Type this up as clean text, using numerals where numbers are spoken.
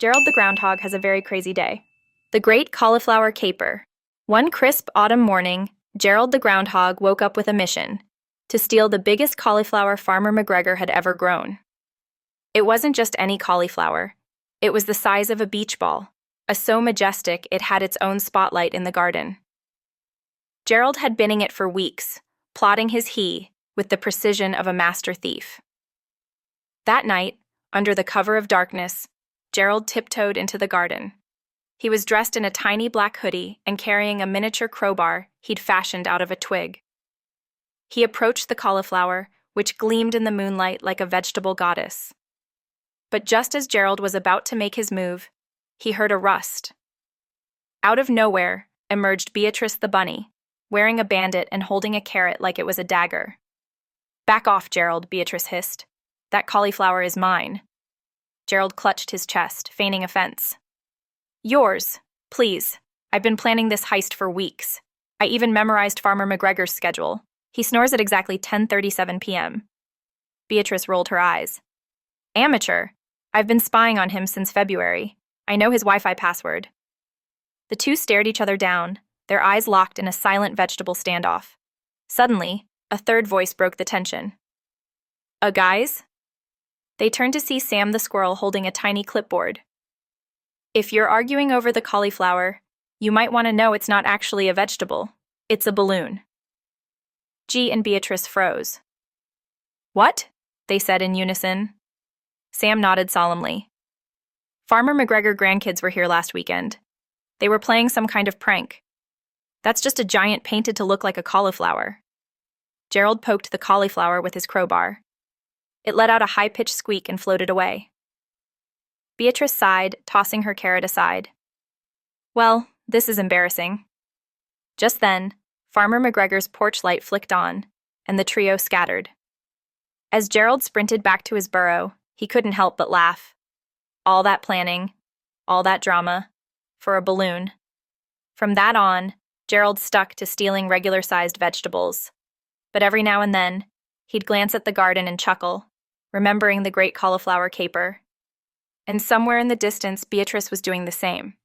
Gerald the groundhog has a very crazy day. The Great Cauliflower Caper. One crisp autumn morning, Gerald the groundhog woke up with a mission: to steal the biggest cauliflower Farmer McGregor had ever grown. It wasn't just any cauliflower. It was the size of a beach ball, so majestic it had its own spotlight in the garden. Gerald had been in it for weeks, plotting his with the precision of a master thief. That night, under the cover of darkness, Gerald tiptoed into the garden. He was dressed in a tiny black hoodie and carrying a miniature crowbar he'd fashioned out of a twig. He approached the cauliflower, which gleamed in the moonlight like a vegetable goddess. But just as Gerald was about to make his move, he heard a rust. Out of nowhere emerged Beatrice the bunny, wearing a bandit and holding a carrot like it was a dagger. "Back off, Gerald," Beatrice hissed. "That cauliflower is mine." Gerald clutched his chest, feigning offense. "Yours, please. I've been planning this heist for weeks. I even memorized Farmer McGregor's schedule. He snores at exactly 10:37 p.m. Beatrice rolled her eyes. "Amateur. I've been spying on him since February. I know his Wi-Fi password." The two stared each other down, their eyes locked in a silent vegetable standoff. Suddenly, a third voice broke the tension. Guys?" They turned to see Sam the squirrel holding a tiny clipboard. "If you're arguing over the cauliflower, you might want to know it's not actually a vegetable. It's a balloon." G and Beatrice froze. "What?" they said in unison. Sam nodded solemnly. "Farmer McGregor grandkids were here last weekend. They were playing some kind of prank. That's just a giant painted to look like a cauliflower." Gerald poked the cauliflower with his crowbar. It let out a high-pitched squeak and floated away. Beatrice sighed, tossing her carrot aside. "Well, this is embarrassing." Just then, Farmer McGregor's porch light flicked on, and the trio scattered. As Gerald sprinted back to his burrow, he couldn't help but laugh. All that planning, all that drama, for a balloon. From that on, Gerald stuck to stealing regular-sized vegetables. But every now and then, he'd glance at the garden and chuckle, remembering the Great Cauliflower Caper. And somewhere in the distance, Beatrice was doing the same.